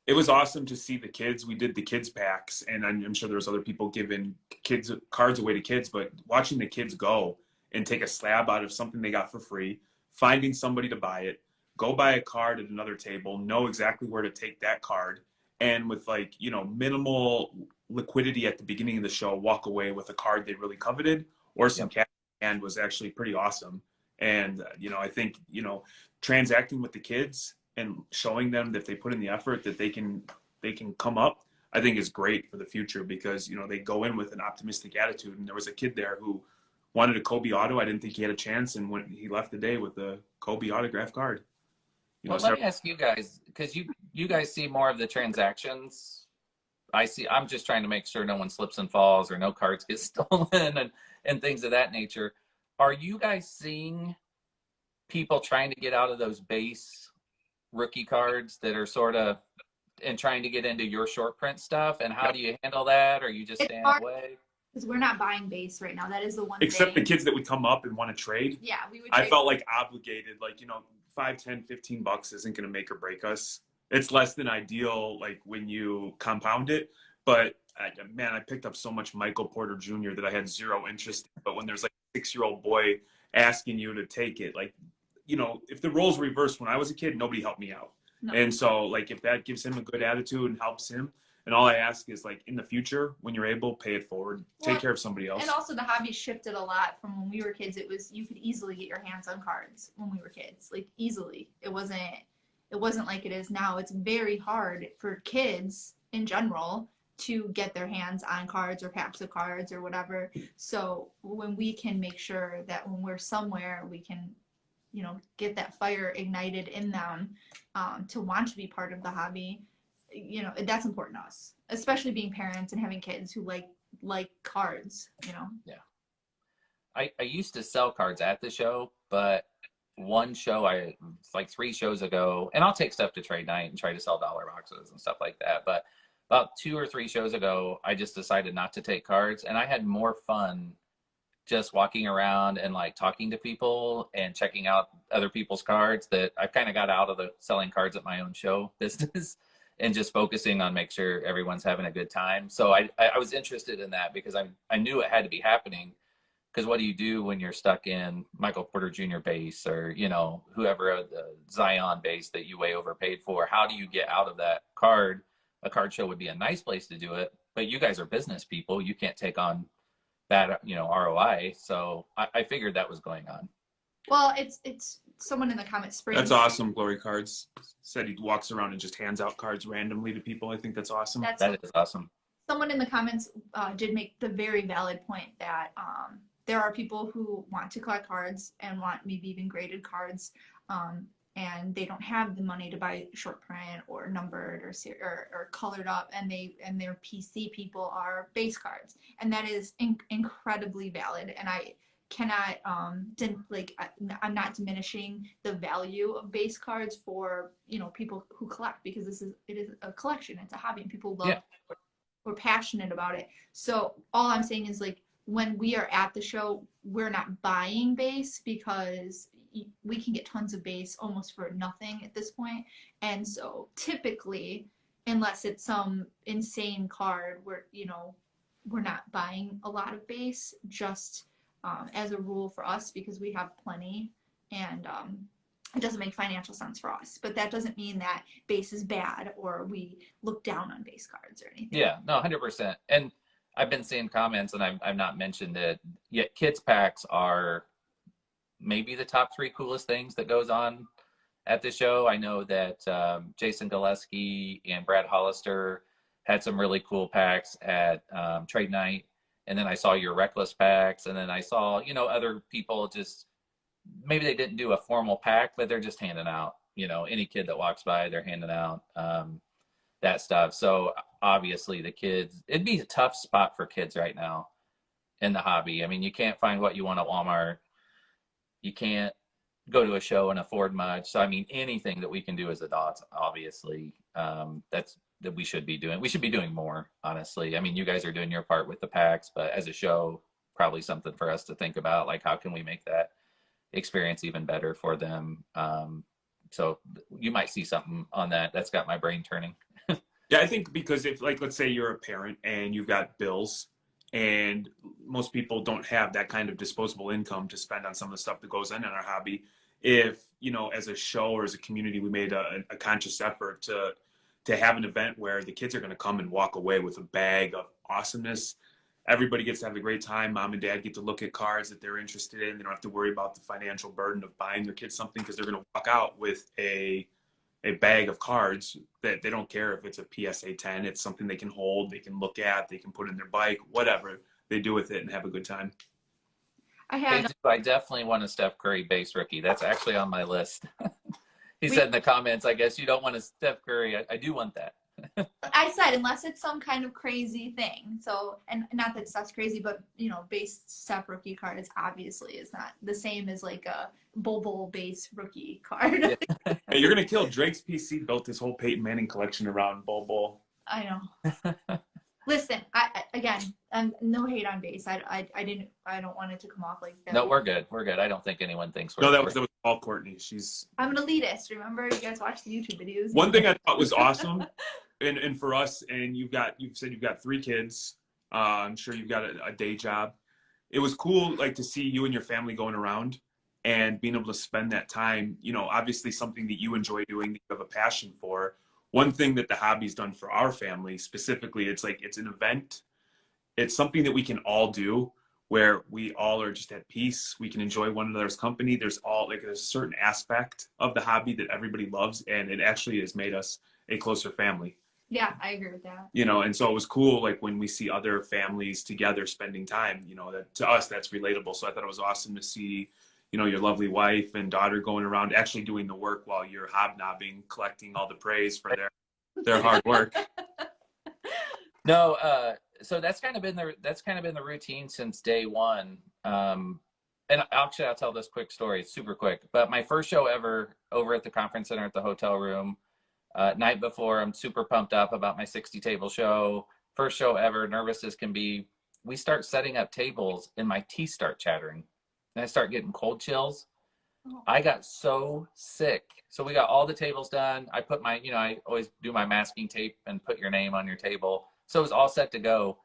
It was awesome to see the kids. We did the kids packs, and I'm sure there's other people giving kids cards away to kids, but watching the kids go and take a slab out of something they got for free, finding somebody to buy it, go buy a card at another table, know exactly where to take that card, and with, like, you know, minimal liquidity at the beginning of the show, walk away with a card they really coveted or some cash in hand, was actually pretty awesome. And you know, I think, you know, transacting with the kids and showing them that if they put in the effort that they can come up, I think is great for the future, because, you know, they go in with an optimistic attitude. And there was a kid there who wanted a Kobe auto. I didn't think he had a chance, and when he left the day with the Kobe autograph card. You Well, let me ask you guys, because you guys see more of the transactions. I'm just trying to make sure no one slips and falls or no cards get stolen and things of that nature. Are you guys seeing people trying to get out of those base rookie cards that are sort of, and trying to get into your short print stuff? And how do you handle that? Or you just stand away? because we're not buying base right now. That is the one Except thing. the kids that would come up and want to trade. Yeah, we would. I trade. felt like obligated, like, you know, 5, 10, 15 bucks isn't going to make or break us. It's less than ideal, like, when you compound it. But man, I picked up so much Michael Porter Jr. that I had zero interest in. But when there's like a 6-year-old boy asking you to take it, like, you know, if the roles reversed when I was a kid, nobody helped me out. No. And so, like, if that gives him a good attitude and helps him, and all I ask is, like, in the future, when you're able, pay it forward. Take care of somebody else. And also the hobby shifted a lot from when we were kids. It was, you could easily get your hands on cards when we were kids, like easily. It wasn't like it is now. It's very hard for kids in general to get their hands on cards or packs of cards or whatever. So when we can make sure that when we're somewhere, we can, you know, get that fire ignited in them to want to be part of the hobby, you know, that's important to us, especially being parents and having kids who like cards, you know. Yeah. I used to sell cards at the show, but one show, it's like 3 shows ago, and I'll take stuff to trade night and try to sell dollar boxes and stuff like that. But about 2 or 3 shows ago, I just decided not to take cards, and I had more fun just walking around and like talking to people and checking out other people's cards, that I kind of got out of the selling cards at my own show business and just focusing on make sure everyone's having a good time. So I was interested in that because I knew it had to be happening. Because what do you do when you're stuck in Michael Porter Jr. base, or, you know, whoever, Zion base that you way overpaid for? How do you get out of that card? A card show would be a nice place to do it, but you guys are business people. You can't take on bad, you know, ROI. So I figured that was going on. Well, it's someone in the comments. Springs. That's awesome. Glory Cards said he walks around and just hands out cards randomly to people. I think that's awesome. That is awesome. Someone in the comments did make the very valid point that there are people who want to collect cards and want maybe even graded cards, and they don't have the money to buy short print or numbered or colored up, and their PC people are base cards, and that is incredibly valid. And I cannot I'm not diminishing the value of base cards for, you know, people who collect, because it is a collection, it's a hobby, and people love. Yeah. We're passionate about it. So all I'm saying is, like, when we are at the show, we're not buying base because we can get tons of base almost for nothing at this point. And so typically, unless it's some insane card, we're not buying a lot of base, just as a rule for us, because we have plenty, and it doesn't make financial sense for us. But that doesn't mean that base is bad or we look down on base cards or anything. Yeah, no, 100%. And I've been seeing comments, and I've not mentioned it yet. Kids packs are maybe the top 3 coolest things that goes on at the show. I know that Jason Gillespie and Brad Hollister had some really cool packs at trade night. And then I saw your Reckless packs, and then I saw, other people just, maybe they didn't do a formal pack, but they're just handing out, any kid that walks by, they're handing out that stuff. So obviously the kids, it'd be a tough spot for kids right now in the hobby. I mean, you can't find what you want at Walmart. You can't go to a show and afford much. So, I mean, anything that we can do as adults, obviously, that we should be doing. We should be doing more, honestly. I mean, you guys are doing your part with the packs, but as a show, probably something for us to think about, like how can we make that experience even better for them. So you might see something on that. That's got my brain turning. Yeah, I think because if, like, let's say you're a parent and you've got bills, and most people don't have that kind of disposable income to spend on some of the stuff that goes in our hobby. If, as a show or as a community, we made a conscious effort to have an event where the kids are going to come and walk away with a bag of awesomeness. Everybody gets to have a great time. Mom and dad get to look at cards that they're interested in. They don't have to worry about the financial burden of buying their kids something, because they're going to walk out with a bag of cards that they don't care if it's a PSA 10. It's something they can hold, they can look at, they can put in their bike, whatever they do with it, and have a good time. I definitely want a Steph Curry base rookie. That's actually on my list. He said in the comments, I guess you don't want a Steph Curry. I do want that. I said, unless it's some kind of crazy thing. So, and not that stuff's crazy, but base Steph rookie card is not the same as like a Bol base rookie card. Yeah. Hey, you're gonna kill. Drake's PC built his whole Peyton Manning collection around Bol. I know. Listen, I'm no hate on base. I don't want it to come off like that. No, we're good. We're good. I don't think anyone thinks we're. No, that was all Courtney. I'm an elitist. Remember, you guys watch the YouTube videos. One thing I thought was awesome, and for us, and you've said you've got 3 kids. I'm sure you've got a day job. It was cool, like, to see you and your family going around and being able to spend that time. Obviously something that you enjoy doing, that you have a passion for. One thing that the hobby's done for our family specifically, it's an event. It's something that we can all do, where we all are just at peace. We can enjoy one another's company. There's a certain aspect of the hobby that everybody loves, and it actually has made us a closer family. Yeah, I agree with that. And so it was cool, like, when we see other families together spending time, that to us, that's relatable. So I thought it was awesome to see, your lovely wife and daughter going around actually doing the work while you're hobnobbing, collecting all the praise for their hard work. No, so that's kind of been the routine since day one. And actually, I'll tell this quick story. It's super quick. But my first show ever over at the conference center at the hotel room, night before, I'm super pumped up about my 60 table show. First show ever, nervous as can be. We start setting up tables and my teeth start chattering. And I start getting cold chills. Oh. I got so sick. So we got all the tables done. I put my, I always do my masking tape and put your name on your table. So it was all set to go.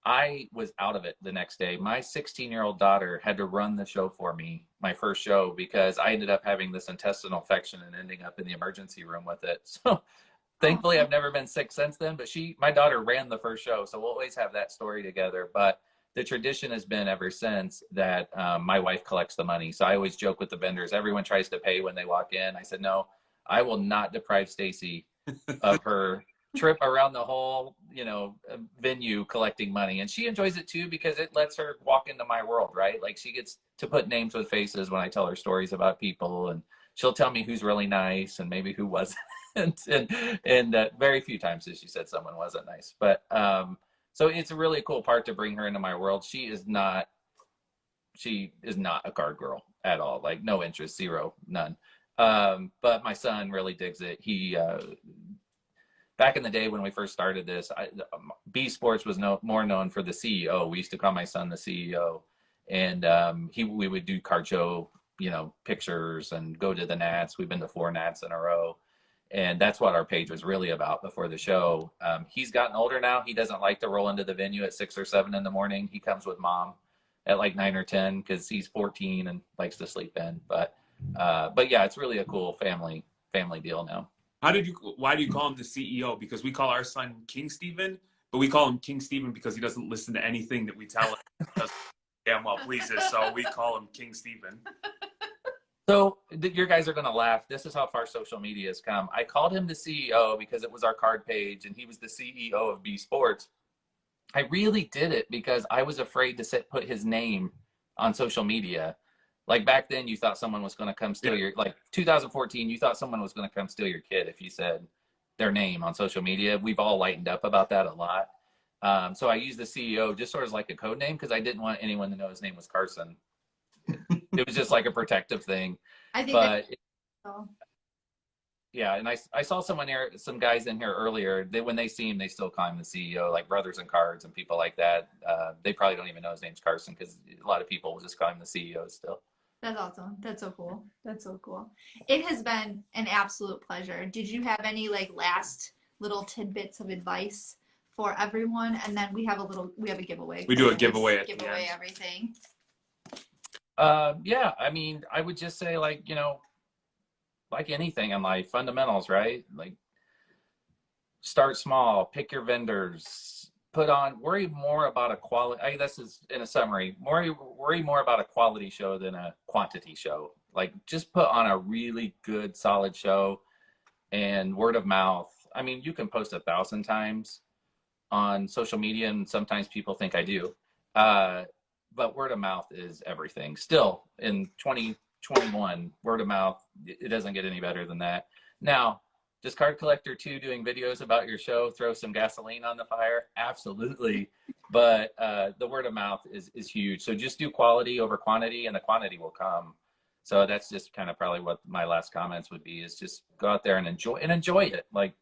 I was out of it the next day. My 16-year-old daughter had to run the show for me, my first show, because I ended up having this intestinal infection and ending up in the emergency room with it. So thankfully, I've never been sick since then, but my daughter ran the first show. So we'll always have that story together. But the tradition has been ever since that my wife collects the money. So I always joke with the vendors. Everyone tries to pay when they walk in. I said, no, I will not deprive Stacy of her trip around the whole, venue collecting money. And she enjoys it too, because it lets her walk into my world, right? Like, she gets to put names with faces when I tell her stories about people, and she'll tell me who's really nice and maybe who wasn't. and very few times has she said someone wasn't nice. But so it's a really cool part to bring her into my world. She is not a card girl at all. Like, no interest, zero, none. But my son really digs it. He, back in the day when we first started this, B Sports was more known for the CEO. We used to call my son the CEO. And we would do card show, pictures and go to the Nats. We've been to 4 Nats in a row. And that's what our page was really about before the show. He's gotten older now. He doesn't like to roll into the venue at 6 or 7 in the morning. He comes with mom at like 9 or 10 because he's 14 and likes to sleep in. But yeah, it's really a cool family deal now. Why do you call him the CEO? Because we call our son King Stephen, but we call him King Stephen because he doesn't listen to anything that we tell him. He doesn't damn well pleases, so we call him King Stephen. So your guys are going to laugh. This is how far social media has come. I called him the CEO because it was our card page and he was the CEO of B Sports. I really did it because I was afraid to put his name on social media. Like back then you thought someone was going to come steal like 2014, you thought someone was going to come steal your kid if you said their name on social media. We've all lightened up about that a lot. So I used the CEO just sort of like a code name because I didn't want anyone to know his name was Carson. It was just like a protective thing. I think But so. yeah, and I saw some guys in here earlier. When they see him, they still call him the CEO, like Brothers in Cards and people like that. They probably don't even know his name's Carson because a lot of people will just call him the CEO still. That's awesome. That's so cool. That's so cool. It has been an absolute pleasure. Did you have any like last little tidbits of advice for everyone? And then we have a giveaway. We do a giveaway at the give away end. everything. Yeah, I mean, I would just say like anything in life, fundamentals, right? Like start small, pick your vendors, worry more about a quality. This is in a summary, worry more about a quality show than a quantity show. Like just put on a really good, solid show and word of mouth. I mean, you can post 1,000 times on social media and sometimes people think I do. But word of mouth is everything. Still in 2021, word of mouth, it doesn't get any better than that. Now, does Card Collector 2 doing videos about your show throw some gasoline on the fire? Absolutely. But the word of mouth is huge. So just do quality over quantity and the quantity will come. So that's just kind of probably what my last comments would be, is just go out there and enjoy it. Like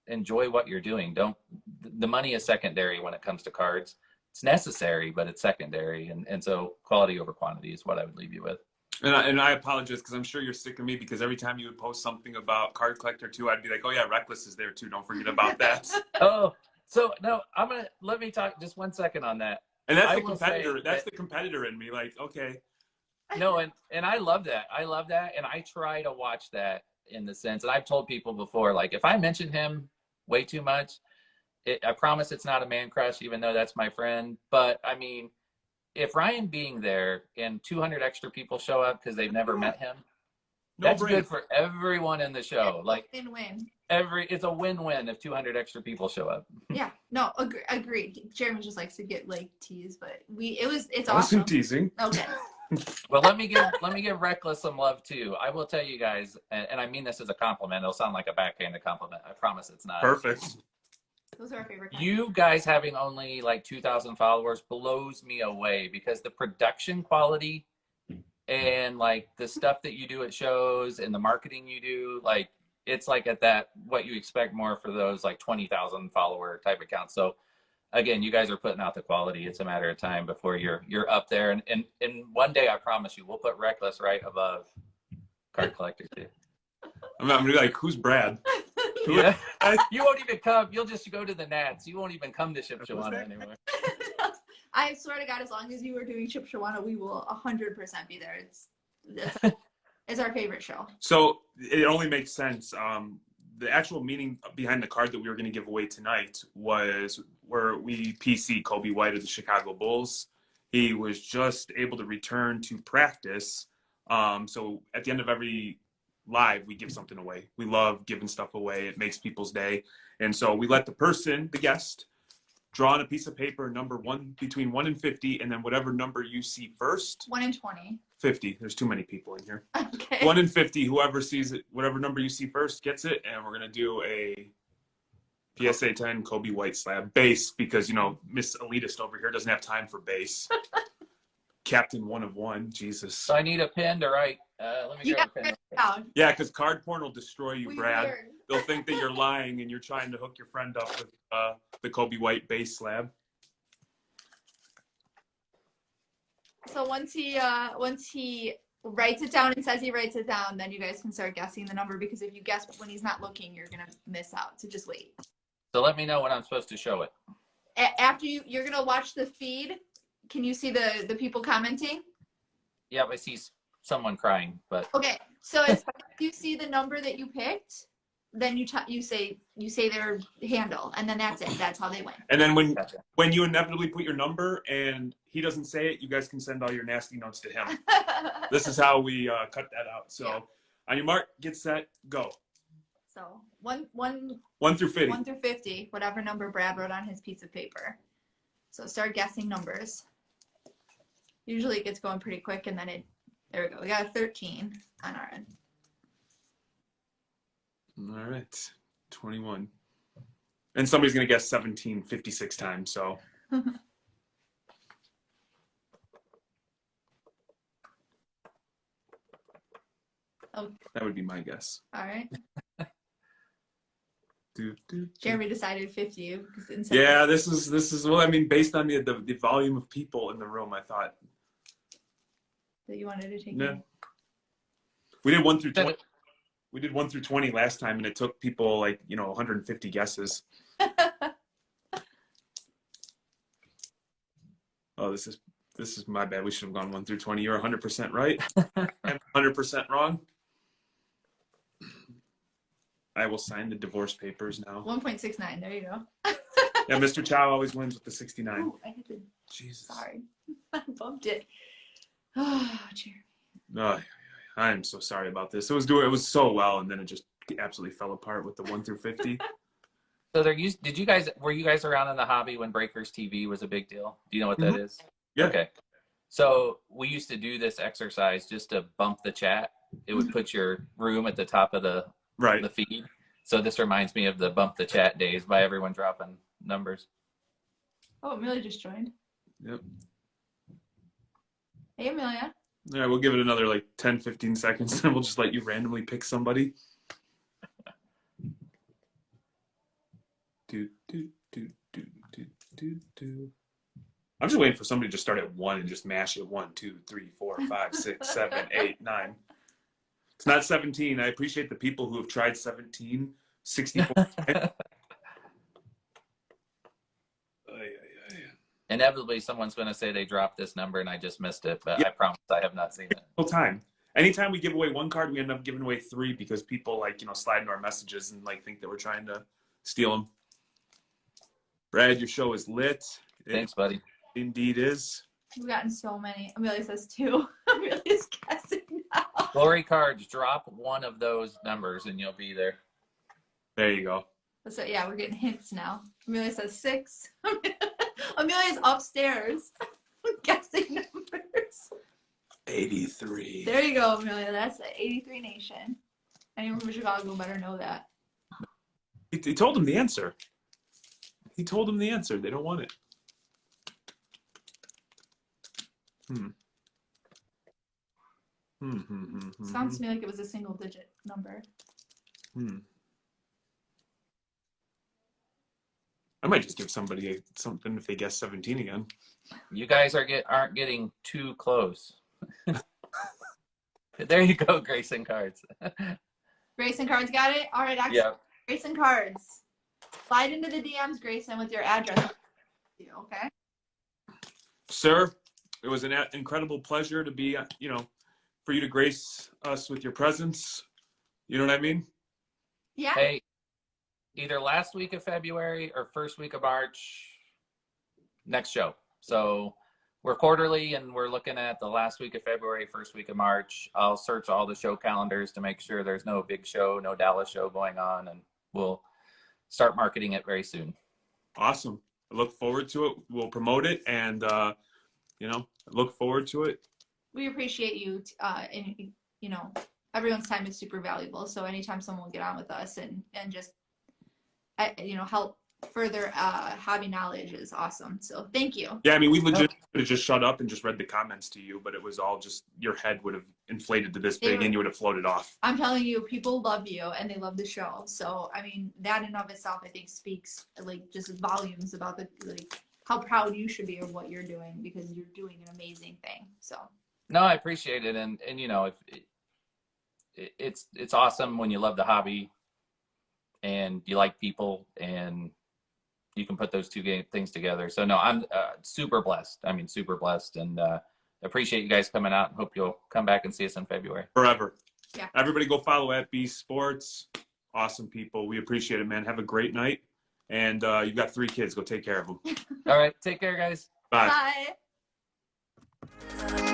enjoy what you're doing. The money is secondary when it comes to cards. It's necessary, but it's secondary. And so quality over quantity is what I would leave you with. And I apologize because I'm sure you're sick of me because every time you would post something about Card Collector 2, I'd be like, oh yeah, Reckless is there too. Don't forget about that. Oh, so no, let me talk just 1 second on that. And that's the competitor. That's the competitor in me. Like, okay. No, and I love that. I love that. And I try to watch that in the sense, and I've told people before, like if I mention him way too much, I promise it's not a man crush, even though that's my friend. But I mean, if Ryan being there and 200 extra people show up because they've never met him, that's good for everyone in the show. Like win-win. It's a win-win if 200 extra people show up. Yeah, no, agreed. Jeremy just likes to get like teased, but it's awesome. awesome. Teasing. Okay. Well, let me give Reckless some love too. I will tell you guys, and I mean this as a compliment. It'll sound like a backhanded compliment. I promise it's not. Perfect. Those are our favorite. You guys having only like 2,000 followers blows me away because the production quality and like the stuff that you do at shows and the marketing you do, like it's like at that what you expect more for those like 20,000 follower type accounts. So again, you guys are putting out the quality. It's a matter of time before you're up there. And one day, I promise you, we'll put Reckless right above Card Collector 2. I'm gonna be like, who's Brad? Yeah. You won't even come. You'll just go to the Nats. You won't even come to Shipshawana anymore. I swear to God, as long as you are doing Shipshawana, we will 100% be there. It's our favorite show. So it only makes sense. The actual meaning behind the card that we were going to give away tonight was where we PC Kobe White of the Chicago Bulls. He was just able to return to practice. So at the end of every live, we give something away. We love giving stuff away. It makes people's day. And so we let the guest, draw on a piece of paper, number between 1 and 50, and then whatever number you see first. 1 and 20. 50. There's too many people in here. Okay. 1 and 50. Whoever sees it, whatever number you see first gets it. And we're gonna do a PSA 10 Kobe White slab base because Miss Elitist over here doesn't have time for base. Captain 1 of 1. Jesus. So I need a pen to write. Let me grab a pen. Yeah, because card porn will destroy you, Brad. Weird. They'll think that you're lying and you're trying to hook your friend up with the Kobe White base slab. So once he writes it down and says he writes it down, then you guys can start guessing the number, because if you guess when he's not looking, you're gonna miss out. So just wait. So let me know when I'm supposed to show it. After you're gonna watch the feed. Can you see the people commenting? Yeah, I see someone crying, but Okay, so as you see the number that you picked, then you say their handle, and then that's it. That's how they win. And then gotcha. when you inevitably put your number and he doesn't say it, you guys can send all your nasty notes to him. This is how we cut that out. So Yeah. on your mark, get set, go. So one 1 through 50. 1 through 50, whatever number Brad wrote on his piece of paper. So start guessing numbers. Usually it gets going pretty quick, and then there we go. We got a 13 on our end. All right, 21. And somebody's going to guess 17 56 times, so. Oh. That would be my guess. All right. Do. Jeremy decided 50. Yeah, this is well, I mean, based on the volume of people in the room, I thought. That you wanted to take. Yeah. We did 1 through 20. We did 1 through 20 last time, and it took people 150 guesses. Oh, this is my bad. We should have gone 1 through 20. You're 100% right. I'm 100% wrong. I will sign the divorce papers now. 1.69. There you go. Yeah, Mr. Chow always wins with the 69. Ooh, I hit the. Jesus. Sorry, I bumped it. Oh, Jeremy. Oh, I am so sorry about this. It was so well, and then it just absolutely fell apart with the 1 through 50. So were you guys around in the hobby when Breakers TV was a big deal? Do you know what that is? Yeah. Okay. So we used to do this exercise just to bump the chat. It would put your room at the top of the feed. So this reminds me of the bump the chat days by everyone dropping numbers. Oh, Amelia just joined. Yep. Hey, Amelia. All right, we'll give it another 10, 15 seconds, and we'll just let you randomly pick somebody. I'm just waiting for somebody to just start at 1 and just mash it. 1, 2, 3, 4, 5, 6, 7, 8, 9. It's not 17. I appreciate the people who have tried 17, 64. Inevitably, someone's going to say they dropped this number and I just missed it, but Yeah. I promise I have not seen it. Whole time. Anytime we give away 1 card, we end up giving away 3 because people slide into our messages and think that we're trying to steal them. Brad, your show is lit. Thanks, buddy. It indeed is. We've gotten so many. Amelia says 2. Amelia's guessing now. Glory cards, drop one of those numbers and you'll be there. There you go. So yeah, we're getting hints now. Amelia says 6. Amelia's upstairs guessing numbers. 83. There you go, Amelia. That's the 83 Nation. Anyone from Chicago better know that. He told him the answer. He told him the answer. They don't want it. Sounds to me like it was a single digit number. I might just give somebody something if they guess 17 again. You guys aren't getting too close. There you go, Grayson Cards. Grayson Cards got it? All right, actually, Yeah. Grayson Cards. Slide into the DMs, Grayson, with your address. Okay? Sir, it was an incredible pleasure to be, for you to grace us with your presence. You know what I mean? Yeah. Hey, either last week of February or first week of March, next show. So we're quarterly and we're looking at the last week of February, first week of March. I'll search all the show calendars to make sure there's no big show, no Dallas show going on, and we'll start marketing it very soon. Awesome. I look forward to it. We'll promote it and, look forward to it. We appreciate you. And, everyone's time is super valuable. So anytime someone will get on with us and just, help further hobby knowledge is awesome. So thank you. Yeah, I mean, we legit could have just shut up and just read the comments to you, but it was all just your head would have inflated to this big and you would have floated off. I'm telling you, people love you and they love the show. So, I mean, that in of itself, I think speaks just volumes about how proud you should be of what you're doing, because you're doing an amazing thing. So No, I appreciate it. And you know, it's awesome when you love the hobby and you like people and you can put those two things together. So no, I'm super blessed. I mean, super blessed, and appreciate you guys coming out. Hope you'll come back and see us in February. Forever. Yeah. Everybody go follow at Beast Sports. Awesome people. We appreciate it, man. Have a great night. And you've got 3 kids. Go take care of them. All right. Take care, guys. Bye. Bye.